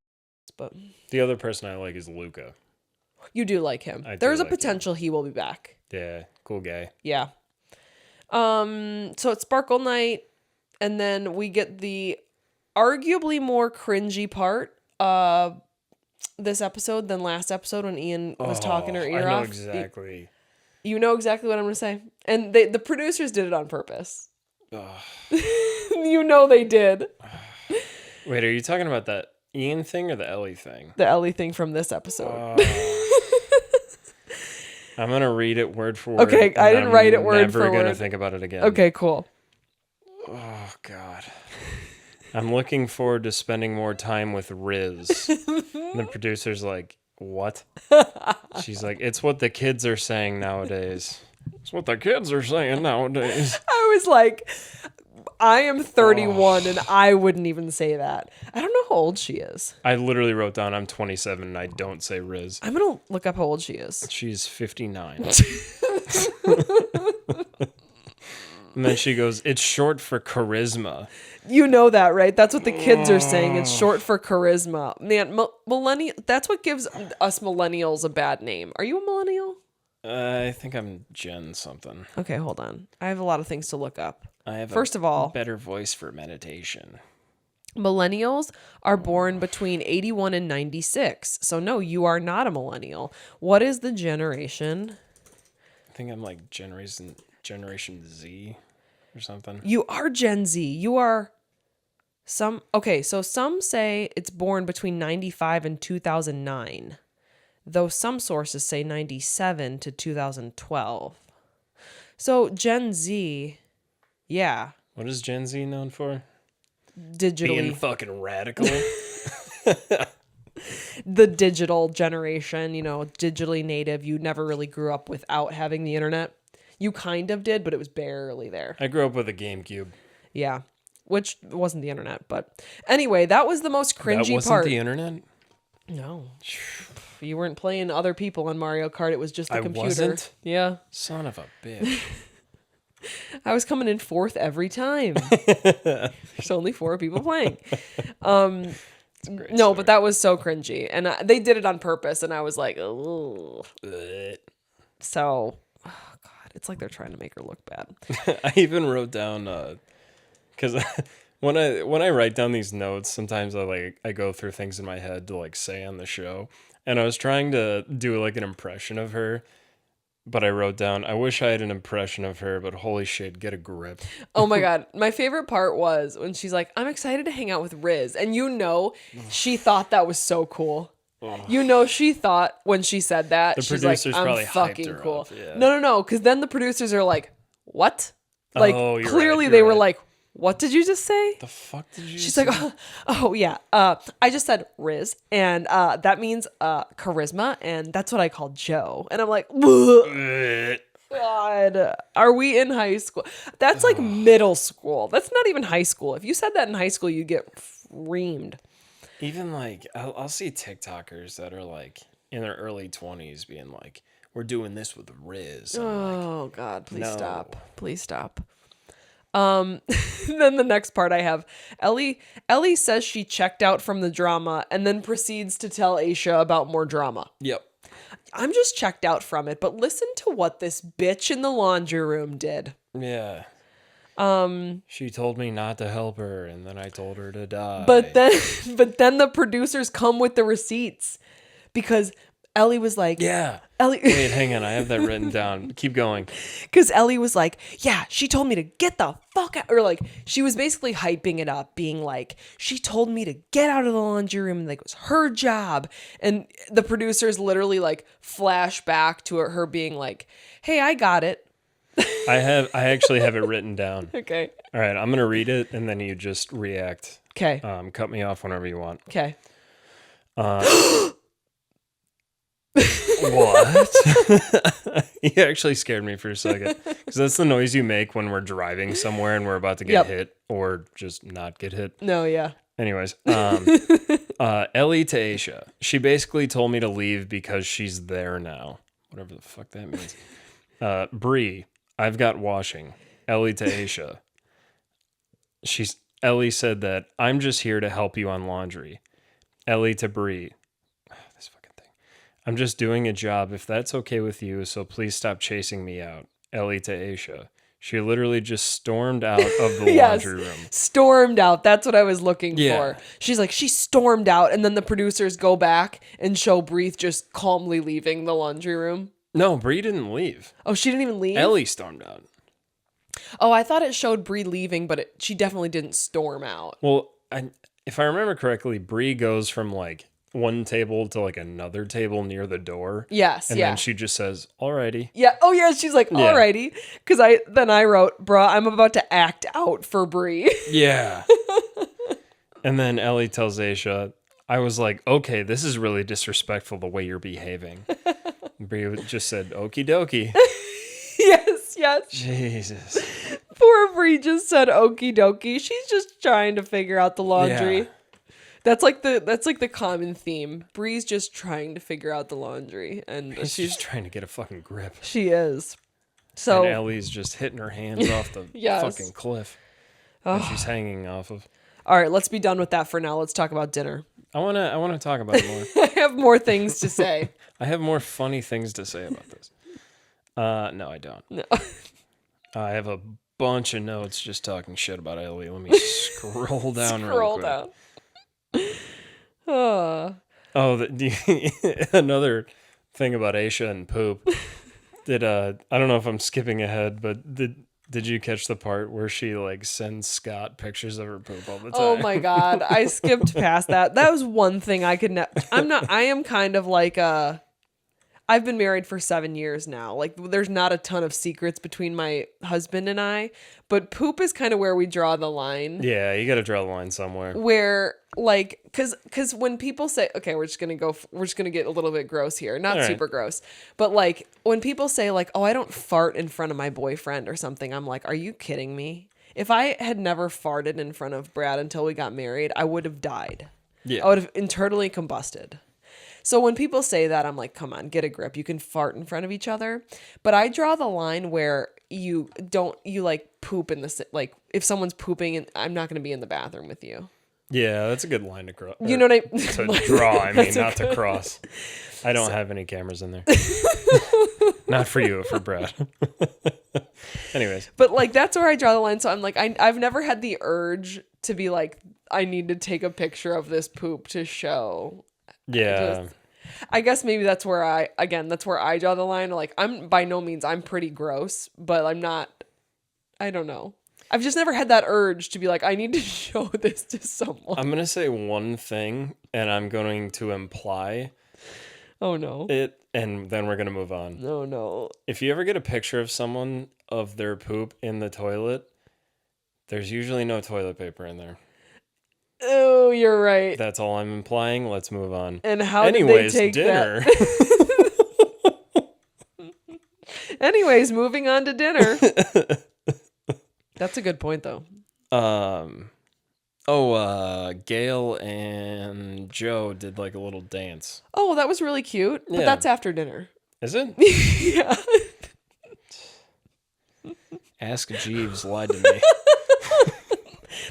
but... The other person I like is Luca. You do like him. There's a potential he will be back. Yeah, cool guy. Yeah. So it's Sparkle Night, and then we get the arguably more cringy part this episode than last episode when Ian was talking her ear off. I know exactly. You know exactly what I'm going to say. And the producers did it on purpose. They did. Wait, are you talking about that Ian thing or the Ellie thing? The Ellie thing from this episode. I'm going to read it word for word. Okay, I didn't write it word for word. I'm never going to think about it again. Okay, cool. Oh, God. I'm looking forward to spending more time with Riz. And the producer's like, what? She's like, it's what the kids are saying nowadays. It's what the kids are saying nowadays. I was like, I am 31 and I wouldn't even say that. I don't know how old she is. I literally wrote down I'm 27 and I don't say Riz. I'm going to look up how old she is. She's 59. And then she goes, it's short for charisma. You know that, right? That's what the kids are saying. It's short for charisma. Man, millennial. That's what gives us millennials a bad name. Are you a millennial? I think I'm Gen something. Okay, hold on. I have a lot of things to look up. I have First of all, better voice for meditation. Millennials are born between 81 and 96. So no, you are not a millennial. What is the generation? I think I'm like Generation Z or something. You are Gen Z. You are So some say it's born between 95 and 2009, though some sources say 97 to 2012. So Gen Z, yeah, What is Gen Z known for? digitally. Being fucking radical. The digital generation, digitally native. You never really grew up without having the internet. You kind of did, but it was barely there. I grew up with a GameCube. Yeah, which wasn't the internet. But anyway, that was the most cringy That wasn't part. the internet? No. You weren't playing other people on Mario Kart. It was just the computer. Wasn't? Yeah. Son of a bitch. I was coming in fourth every time. There's only 4 people playing. No, story. but that was so cringy. And they did it on purpose. And I was like, oh. So, oh God, it's like they're trying to make her look bad. I even wrote down, because when I write down these notes, sometimes I go through things in my head to like say on the show. And I was trying to do like an impression of her. But I wrote down, I wish I had an impression of her, but holy shit, get a grip. Oh my God. My favorite part was when she's like, I'm excited to hang out with Riz. And she thought that was so cool. She thought when she said that, The she's like, producers I'm probably fucking hyped her cool. up, yeah. No. Because then the producers are like, what? Like, You're clearly right, they you're were right. like, what did you just say? The fuck did you She's say? like, oh yeah. I just said Riz, and that means charisma, and that's what I call Joe. And I'm like, God, are we in high school? That's like middle school. That's not even high school. If you said that in high school, you'd get reamed. Even like, I'll see TikTokers that are like in their early 20s being like, we're doing this with Riz. Oh God, please no. stop. Please stop. Then the next part I have, Ellie says she checked out from the drama and then proceeds to tell Aesha about more drama. Yep. I'm just checked out from it, but listen to what this bitch in the laundry room did. Yeah. She told me not to help her, and then I told her to die. But then the producers come with the receipts because Ellie was like, yeah. Ellie, Wait, hang on. I have that written down. Keep going. because Ellie was like, yeah, she told me to get the fuck out. Or like, she was basically hyping it up, being like, she told me to get out of the laundry room. And like, it was her job. And the producers literally like flash back to her being like, hey, I got it. I actually have it written down. Okay. All right. I'm going to read it, and then you just react. Okay. Cut me off whenever you want. Okay. What? You actually scared me for a second, because that's the noise you make when we're driving somewhere and we're about to get hit or just not get hit. No, yeah. Anyways, Ellie to Aesha. She basically told me to leave because she's there now. Whatever the fuck that means. Bri, I've got washing. Ellie to Aesha. Ellie said that I'm just here to help you on laundry. Ellie to Bri. This fucking thing. I'm just doing a job if that's okay with you, so please stop chasing me out. Ellie to Aesha. She literally just stormed out of the Yes, laundry room. Stormed out. That's what I was looking Yeah. for. She's like, she stormed out, and then the producers go back and show Breathe just calmly leaving the laundry room. No, Bri didn't leave. Oh, she didn't even leave? Ellie stormed out. Oh, I thought it showed Bri leaving, but she definitely didn't storm out. Well, if I remember correctly, Bri goes from like one table to like another table near the door. Yes, and then she just says, "Alrighty." Yeah. Oh, yeah. She's like, alrighty. Because I wrote, bruh, I'm about to act out for Bri. Yeah. And then Ellie tells Aesha, I was like, okay, this is really disrespectful the way you're behaving. Bri just said, okie dokie. Yes. Jesus. Poor Bri just said okie dokie. She's just trying to figure out the laundry. Yeah. That's like the common theme. Bri's just trying to figure out the laundry, and She's just trying to get a fucking grip. she is. So And Ellie's just hitting her hands off the Yes. fucking cliff that she's hanging off of. all right, let's be done with that for now. Let's talk about dinner. I wanna talk about it more. I have more things to say. I have more funny things to say about this. No, I don't. No. I have a bunch of notes just talking shit about Ellie. Let me scroll down real quick. down. Oh. Oh, another thing about Aesha and poop. I don't know if I'm skipping ahead, but did Did you catch the part where she like sends Scott pictures of her poop all the time? Oh my God. I skipped past that. That was one thing I could I am kind of like I've been married for 7 years now. Like there's not a ton of secrets between my husband and I, but poop is kind of where we draw the line. Yeah, you got to draw the line somewhere. Where like cuz when people say, okay, we're just going to get a little bit gross here. Not All right. super gross. But like when people say like, "Oh, I don't fart in front of my boyfriend" or something, I'm like, "Are you kidding me?" If I had never farted in front of Brad until we got married, I would have died. Yeah. I would have internally combusted. So when people say that, I'm like, come on, get a grip. You can fart in front of each other. But I draw the line where you like poop in the, like if someone's pooping and I'm not going to be in the bathroom with you. Yeah, that's a good line to cross. You know what I To draw, I mean, not to cross. I don't have any cameras in there. Not for you, for Brad. Anyways. But like that's where I draw the line. So I'm like, I've never had the urge to be like, I need to take a picture of this poop to show. Yeah. I guess maybe that's where I draw the line. Like I'm by no means, I'm pretty gross, but I'm not, I don't know. I've just never had that urge to be like, I need to show this to someone. I'm going to say one thing and I'm going to imply Oh no. it, and then we're going to move on. No. If you ever get a picture of someone of their poop in the toilet, there's usually no toilet paper in there. Oh, you're right. That's all I'm implying. Let's move on. And how Anyways, did they take dinner. that? Anyways, moving on to dinner. That's a good point, though. Gail and Joe did like a little dance. Oh, that was really cute. But Yeah. that's after dinner. Is it? Yeah. Ask Jeeves lied to me.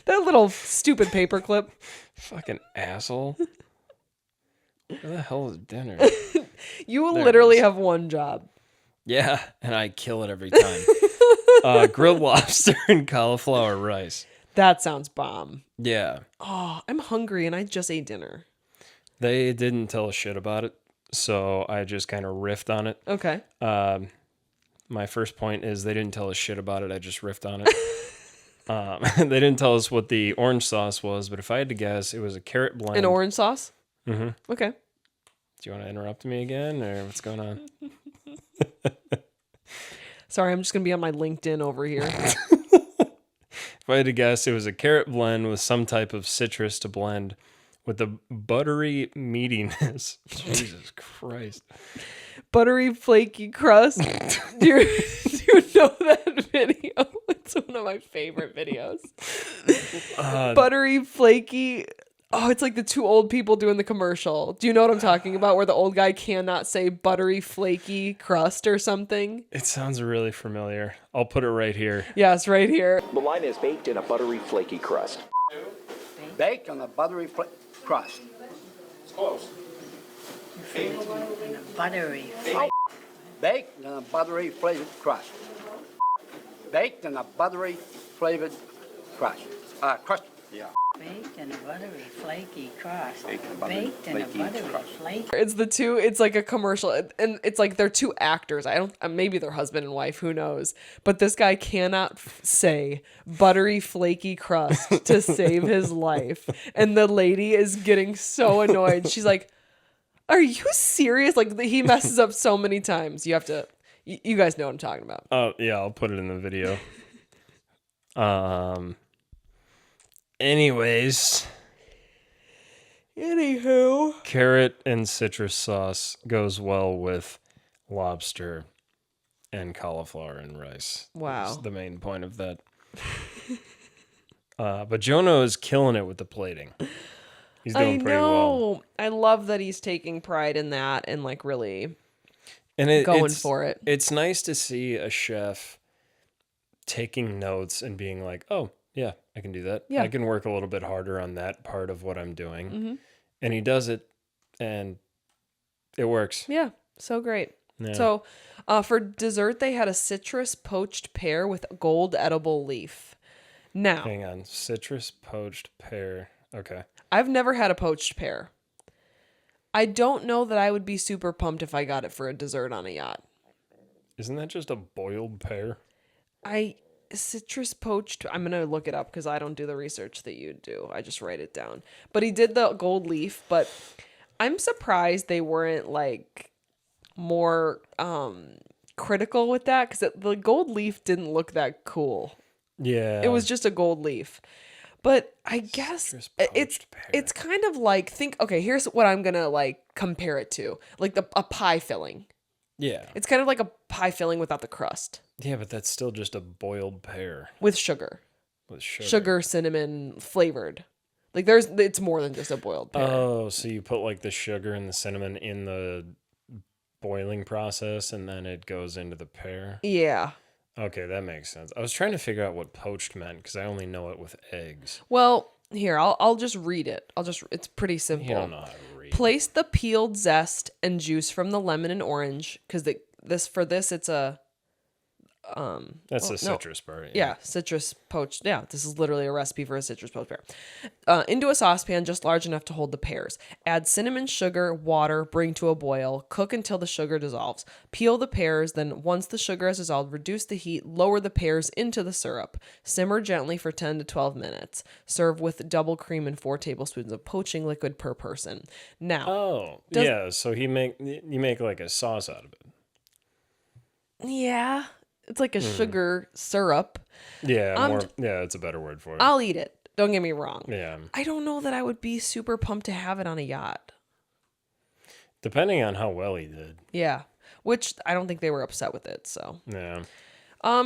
That little stupid paperclip. Fucking asshole. Where the hell is dinner? You There it literally is. have one job. Yeah, and I kill it every time. Grilled lobster and cauliflower rice. That sounds bomb. Yeah. Oh, I'm hungry and I just ate dinner. They didn't tell us shit about it, so I just kind of riffed on it. Okay. My first point is they didn't tell us shit about it. I just riffed on it. They didn't tell us what the orange sauce was, but if I had to guess, it was a carrot blend. An orange sauce? Mm-hmm. Okay. Do you want to interrupt me again, or what's going on? Sorry, I'm just going to be on my LinkedIn over here. If I had to guess, it was a carrot blend with some type of citrus to blend with the buttery meatiness. Jesus Christ. Buttery, flaky crust. do you know that video? It's one of my favorite videos. Buttery, flaky. Oh, it's like the two old people doing the commercial. Do you know what I'm talking about? Where the old guy cannot say buttery, flaky crust or something? It sounds really familiar. I'll put it right here. Yes, right here. The line is baked in a buttery, flaky crust. Baked on a buttery crust. Buttery. Baked on a buttery flavored crust. Baked on a buttery flavored crust. Crust. Yeah. Baked in a buttery flaky crust. Baked in a buttery Baked in a flaky buttery crust. flaky. It's the two, it's like a commercial, and it's like they're two actors. I don't, maybe they're husband and wife, who knows? But this guy cannot say buttery, flaky crust to save his life. And the lady is getting so annoyed. She's like, are you serious? Like, he messes up so many times. You have to, you guys know what I'm talking about. Oh, yeah, I'll put it in the video. Anyways, Anywho. carrot and citrus sauce goes well with lobster and cauliflower and rice. Wow. That's the main point of that. But Jonah is killing it with the plating. He's doing pretty well. I love that he's taking pride in that and like really And going it's, for it. It's nice to see a chef taking notes and being like, oh, yeah, I can do that. Yeah. I can work a little bit harder on that part of what I'm doing. Mm-hmm. And he does it, and it works. Yeah, so great. Yeah. So for dessert, they had a citrus poached pear with gold edible leaf. Now, Hang on. Citrus poached pear. Okay. I've never had a poached pear. I don't know that I would be super pumped if I got it for a dessert on a yacht. Isn't that just a boiled pear? citrus poached. I'm going to look it up because I don't do the research that you do. I just write it down. But he did the gold leaf, but I'm surprised they weren't like more critical with that because the gold leaf didn't look that cool. Yeah. It was just a gold leaf. But I guess Citrus poached pear. it's kind of like okay, here's what I'm going to like compare it to. Like a pie filling. Yeah. It's kind of like a pie filling without the crust Yeah, but that's still just a boiled pear with sugar. with sugar. Sugar, cinnamon flavored. Like it's more than just a boiled pear. Oh, so you put like the sugar and the cinnamon in the boiling process and then it goes into the pear? Yeah. Okay, that makes sense. I was trying to figure out what poached meant because I only know it with eggs. Well, here, I'll just read it. It's pretty simple. You don't know how to read. Place the peeled zest and juice from the lemon and orange because it's a That's the no. citrus part. yeah, citrus poached. Yeah, this is literally a recipe for a citrus poached pear. Into a saucepan just large enough to hold the pears. Add cinnamon, sugar, water, bring to a boil. Cook until the sugar dissolves. Peel the pears, then once the sugar has dissolved, reduce the heat, lower the pears into the syrup. Simmer gently for 10 to 12 minutes. Serve with double cream and 4 tablespoons of poaching liquid per person. Now, Oh, yeah. So you make like a sauce out of it. yeah, it's like a sugar syrup. Yeah, yeah, it's a better word for it. I'll eat it. Don't get me wrong. Yeah. I don't know that I would be super pumped to have it on a yacht. Depending on how well he did. Yeah. Which I don't think they were upset with it, so. Yeah.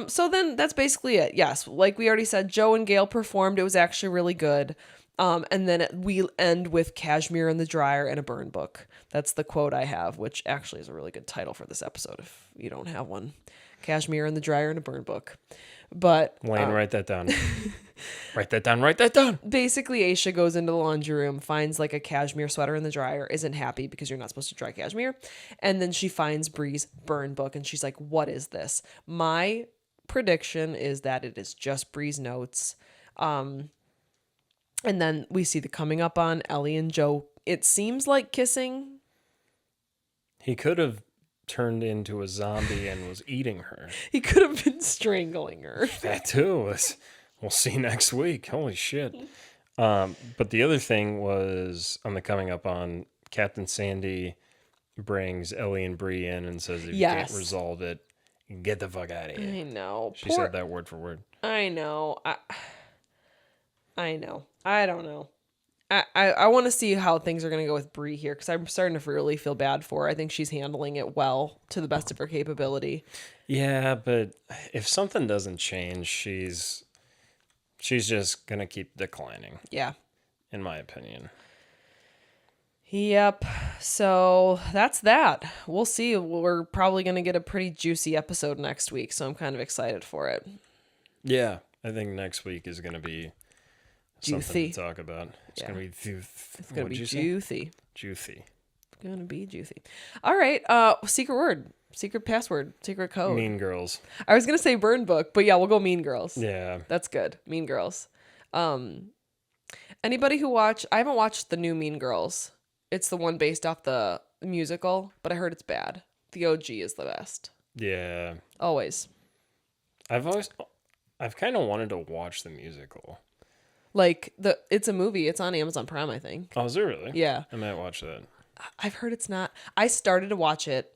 So then that's basically it. Yes, like we already said, Joe and Gail performed. It was actually really good. And then we end with Cashmere in the Dryer and a burn book. That's the quote I have, which actually is a really good title for this episode if you don't have one. Cashmere in the Dryer and a burn book. But Wayne, write that down. Write that down. Write that down. basically Aesha goes into the laundry room, finds like a cashmere sweater in the dryer, isn't happy because you're not supposed to dry cashmere. And then she finds Bri's burn book and she's like, what is this? My prediction is that it is just Bri's notes. And then we see the coming up on Ellie and Joe. It seems like kissing. He could have turned into a zombie and was eating her. He could have been strangling her. That too. We'll see next week. Holy shit. But the other thing was on the coming up on, Captain Sandy brings Ellie and Bri in and says, if you can't resolve it, get the fuck out of here. I know. She said that word for word. I know. I know. I don't know. I want to see how things are going to go with Bri here because I'm starting to really feel bad for her. I think she's handling it well to the best of her capability. Yeah, but if something doesn't change, she's just going to keep declining. Yeah. In my opinion. Yep. So that's that. We'll see. We're probably going to get a pretty juicy episode next week, so I'm kind of excited for it. Yeah, I think next week is going to be something Juicy. to talk about. It's going to be It's going to be juicy. Juicy. It's going to be juicy. All right. Secret word, secret password, secret code. Mean Girls. I was going to say burn book, but yeah, we'll go Mean Girls. Yeah. That's good. Mean Girls. Anybody who I haven't watched the new Mean Girls. It's the one based off the musical, but I heard it's bad. The OG is the best. Yeah. Always. I've kind of wanted to watch the musical. Like it's a movie. It's on Amazon Prime, I think. Oh, is it really? Yeah. I might watch that. I've heard it's not. I started to watch it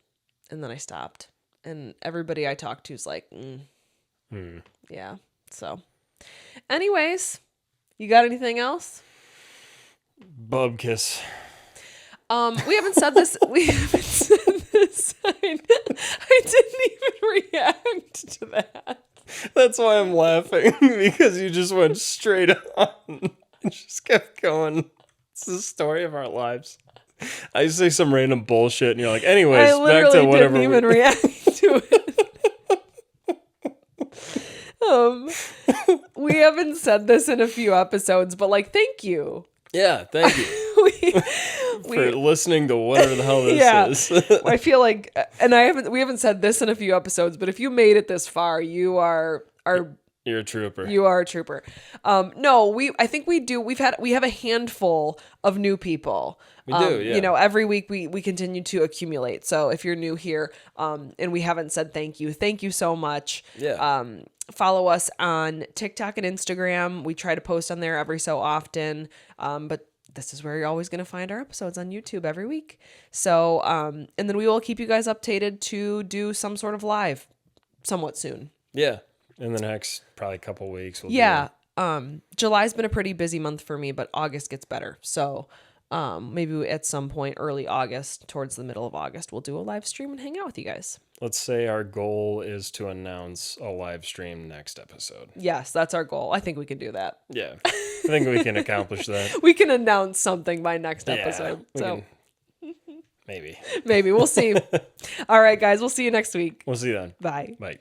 and then I stopped. And everybody I talked to is like, yeah. So anyways, you got anything else? Bub kiss. We haven't said this. We haven't said this. I didn't even react to that. That's why I'm laughing, because you just went straight on and just kept going. It's the story of our lives. I say some random bullshit and you're like, anyways, I back to literally whatever. didn't even react to it. We haven't said this in a few episodes, but like, thank you. Yeah, thank you for listening to whatever the hell this is. I feel like, and we haven't said this in a few episodes, but if you made it this far, you are You're a trooper. You are a trooper. No, I think we do. We have a handful of new people. We do, yeah. You know, every week we continue to accumulate. So if you're new here, and we haven't said thank you so much. Yeah. Follow us on TikTok and Instagram. We try to post on there every so often. But this is where you're always going to find our episodes on YouTube every week. So, and then we will keep you guys updated to do some sort of live somewhat soon. Yeah. In the next probably couple weeks. We'll Yeah. July's been a pretty busy month for me, but August gets better. So maybe at some point early August, towards the middle of August, we'll do a live stream and hang out with you guys. Let's say our goal is to announce a live stream next episode. Yes, that's our goal. I think we can do that. Yeah. I think we can accomplish that. We can announce something by next Yeah, episode. we So can- maybe. maybe we'll see. All right, guys, we'll see you next week. We'll see you then. Bye. Bye.